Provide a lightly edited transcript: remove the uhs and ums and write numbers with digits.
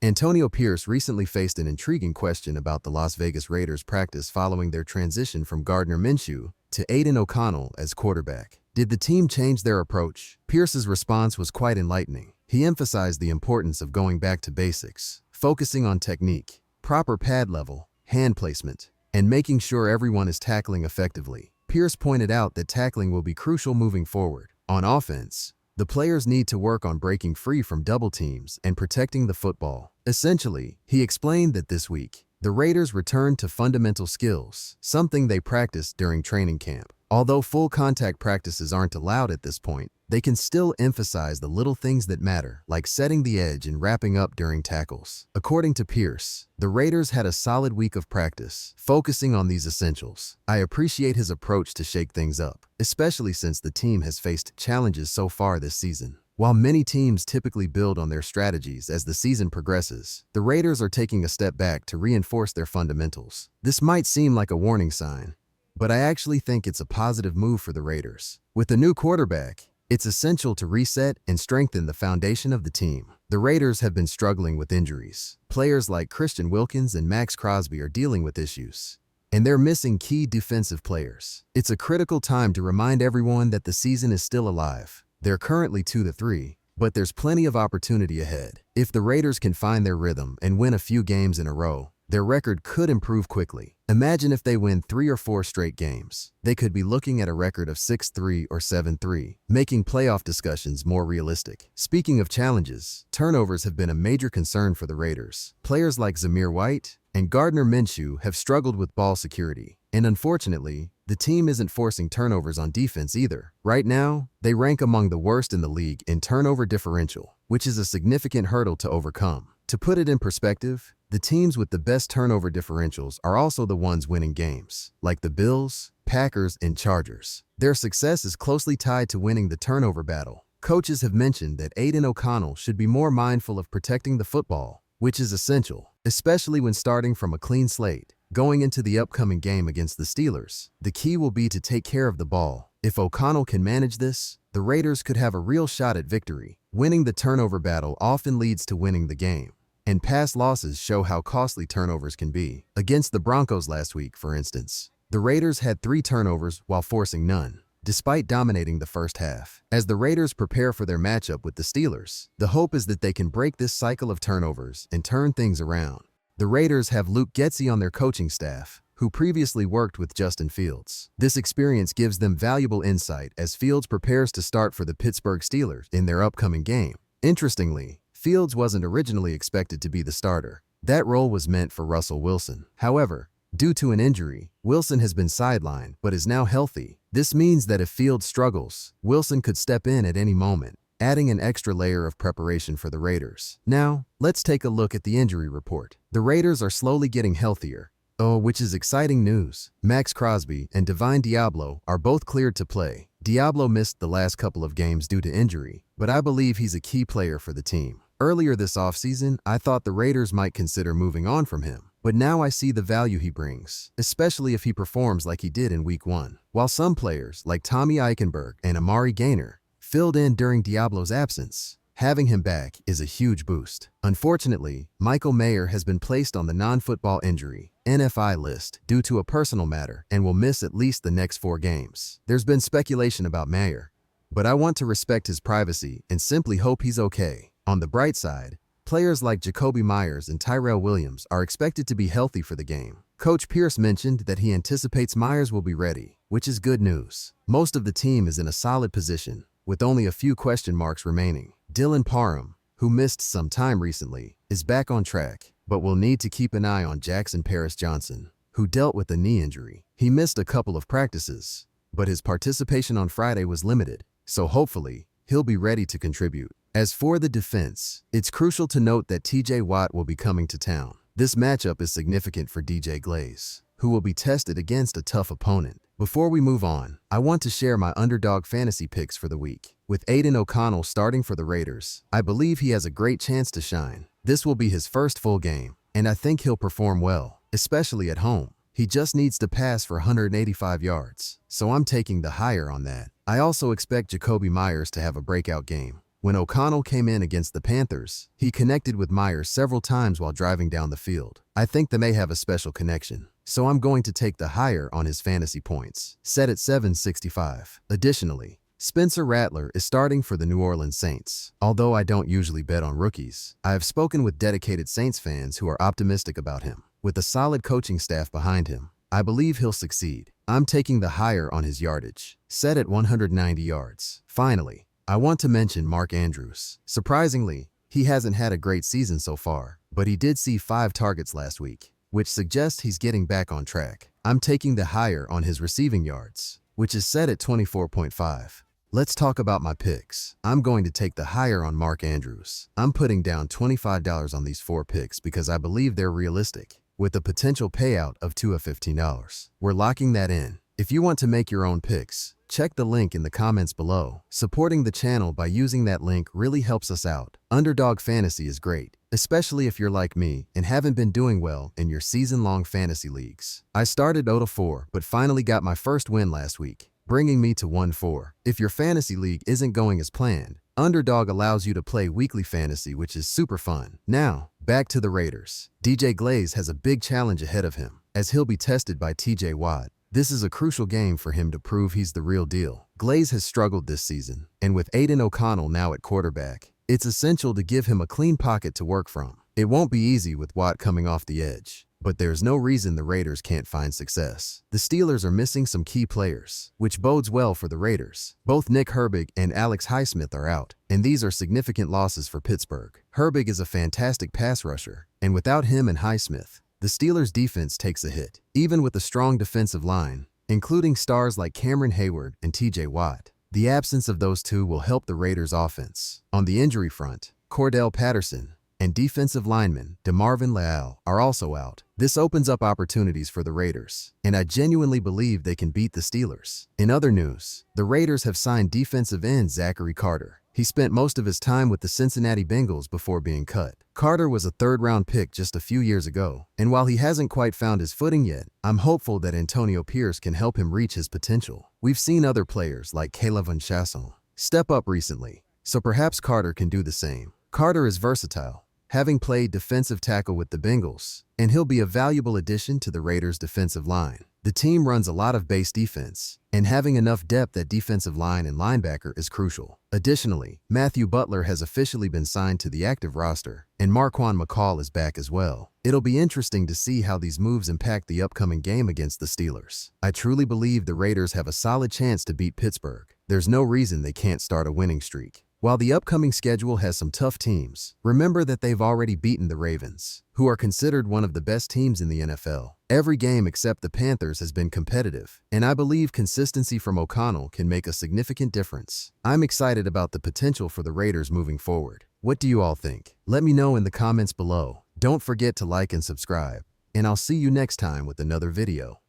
Antonio Pierce recently faced an intriguing question about the Las Vegas Raiders' practice following their transition from Gardner Minshew to Aidan O'Connell as quarterback. Did the team change their approach? Pierce's response was quite enlightening. He emphasized the importance of going back to basics, focusing on technique, proper pad level, hand placement, and making sure everyone is tackling effectively. Pierce pointed out that tackling will be crucial moving forward. On offense, the players need to work on breaking free from double teams and protecting the football. Essentially, he explained that this week, the Raiders returned to fundamental skills, something they practiced during training camp. Although full contact practices aren't allowed at this point, they can still emphasize the little things that matter, like setting the edge and wrapping up during tackles. According to Pierce, the Raiders had a solid week of practice, focusing on these essentials. I appreciate his approach to shake things up, especially since the team has faced challenges so far this season. While many teams typically build on their strategies as the season progresses, the Raiders are taking a step back to reinforce their fundamentals. This might seem like a warning sign, but I actually think it's a positive move for the Raiders. With a new quarterback, it's essential to reset and strengthen the foundation of the team. The Raiders have been struggling with injuries. Players like Christian Wilkins and Max Crosby are dealing with issues, and they're missing key defensive players. It's a critical time to remind everyone that the season is still alive. They're currently 2-3, but there's plenty of opportunity ahead. If the Raiders can find their rhythm and win a few games in a row, their record could improve quickly. Imagine if they win 3 or 4 straight games. They could be looking at a record of 6-3 or 7-3, making playoff discussions more realistic. Speaking of challenges, turnovers have been a major concern for the Raiders. Players like Zamir White and Gardner Minshew have struggled with ball security, and unfortunately, the team isn't forcing turnovers on defense either. Right now, they rank among the worst in the league in turnover differential, which is a significant hurdle to overcome. To put it in perspective, the teams with the best turnover differentials are also the ones winning games, like the Bills, Packers, and Chargers. Their success is closely tied to winning the turnover battle. Coaches have mentioned that Aidan O'Connell should be more mindful of protecting the football, which is essential, especially when starting from a clean slate. Going into the upcoming game against the Steelers, the key will be to take care of the ball. If O'Connell can manage this, the Raiders could have a real shot at victory. Winning the turnover battle often leads to winning the game, and past losses show how costly turnovers can be. Against the Broncos last week, for instance, the Raiders had 3 turnovers while forcing none, despite dominating the first half. As the Raiders prepare for their matchup with the Steelers, the hope is that they can break this cycle of turnovers and turn things around. The Raiders have Luke Getsy on their coaching staff, who previously worked with Justin Fields. This experience gives them valuable insight as Fields prepares to start for the Pittsburgh Steelers in their upcoming game. Interestingly, Fields wasn't originally expected to be the starter. That role was meant for Russell Wilson. However, due to an injury, Wilson has been sidelined but is now healthy. This means that if Fields struggles, Wilson could step in at any moment, adding an extra layer of preparation for the Raiders. Now, let's take a look at the injury report. The Raiders are slowly getting healthier, which is exciting news. Max Crosby and Divine Deablo are both cleared to play. Deablo missed the last couple of games due to injury, but I believe he's a key player for the team. Earlier this offseason, I thought the Raiders might consider moving on from him, but now I see the value he brings, especially if he performs like he did in Week 1. While some players, like Tommy Eichenberg and Amari Gaynor, filled in during Diablo's absence, having him back is a huge boost. Unfortunately, Michael Mayer has been placed on the non-football injury (NFI) list due to a personal matter and will miss at least the next 4 games. There's been speculation about Mayer, but I want to respect his privacy and simply hope he's okay. On the bright side, players like Jakobi Meyers and Tyrell Williams are expected to be healthy for the game. Coach Pierce mentioned that he anticipates Meyers will be ready, which is good news. Most of the team is in a solid position, with only a few question marks remaining. Dylan Parham, who missed some time recently, is back on track, but will need to keep an eye on Jackson Paris-Johnson, who dealt with a knee injury. He missed a couple of practices, but his participation on Friday was limited, so hopefully, he'll be ready to contribute. As for the defense, it's crucial to note that TJ Watt will be coming to town. This matchup is significant for DJ Glaze, who will be tested against a tough opponent. Before we move on, I want to share my underdog fantasy picks for the week. With Aidan O'Connell starting for the Raiders, I believe he has a great chance to shine. This will be his first full game, and I think he'll perform well, especially at home. He just needs to pass for 185 yards, so I'm taking the higher on that. I also expect Jakobi Meyers to have a breakout game, When O'Connell came in against the Panthers, he connected with Myers several times while driving down the field. I think they may have a special connection, so I'm going to take the higher on his fantasy points, set at 765. Additionally, Spencer Rattler is starting for the New Orleans Saints. Although I don't usually bet on rookies, I have spoken with dedicated Saints fans who are optimistic about him. With a solid coaching staff behind him, I believe he'll succeed. I'm taking the higher on his yardage, set at 190 yards. Finally, I want to mention Mark Andrews. Surprisingly, he hasn't had a great season so far, but he did see 5 targets last week, which suggests he's getting back on track. I'm taking the higher on his receiving yards, which is set at 24.5. Let's talk about my picks. I'm going to take the higher on Mark Andrews. I'm putting down $25 on these 4 picks because I believe they're realistic, with a potential payout of $2 of $15. We're locking that in. If you want to make your own picks, check the link in the comments below. Supporting the channel by using that link really helps us out. Underdog Fantasy is great, especially if you're like me and haven't been doing well in your season-long fantasy leagues. I started 0-4, but finally got my first win last week, bringing me to 1-4. If your fantasy league isn't going as planned, Underdog allows you to play weekly fantasy, which is super fun. Now, back to the Raiders. DJ Glaze has a big challenge ahead of him, as he'll be tested by TJ Watt. This is a crucial game for him to prove he's the real deal. Glaze has struggled this season, and with Aiden O'Connell now at quarterback, it's essential to give him a clean pocket to work from. It won't be easy with Watt coming off the edge, but there's no reason the Raiders can't find success. The Steelers are missing some key players, which bodes well for the Raiders. Both Nick Herbig and Alex Highsmith are out, and these are significant losses for Pittsburgh. Herbig is a fantastic pass rusher, and without him and Highsmith, the Steelers' defense takes a hit. Even with a strong defensive line, including stars like Cameron Hayward and TJ Watt, the absence of those two will help the Raiders' offense. On the injury front, Cordell Patterson and defensive lineman DeMarvin Leal are also out. This opens up opportunities for the Raiders, and I genuinely believe they can beat the Steelers. In other news, the Raiders have signed defensive end Zachary Carter. He spent most of his time with the Cincinnati Bengals before being cut. Carter was a 3rd-round pick just a few years ago, and while he hasn't quite found his footing yet, I'm hopeful that Antonio Pierce can help him reach his potential. We've seen other players like Caleb Van Chasson step up recently, so perhaps Carter can do the same. Carter is versatile, having played defensive tackle with the Bengals, and he'll be a valuable addition to the Raiders' defensive line. The team runs a lot of base defense, and having enough depth at defensive line and linebacker is crucial. Additionally, Matthew Butler has officially been signed to the active roster, and Marquand McCall is back as well. It'll be interesting to see how these moves impact the upcoming game against the Steelers. I truly believe the Raiders have a solid chance to beat Pittsburgh. There's no reason they can't start a winning streak. While the upcoming schedule has some tough teams, remember that they've already beaten the Ravens, who are considered one of the best teams in the NFL. Every game except the Panthers has been competitive, and I believe consistency from O'Connell can make a significant difference. I'm excited about the potential for the Raiders moving forward. What do you all think? Let me know in the comments below. Don't forget to like and subscribe, and I'll see you next time with another video.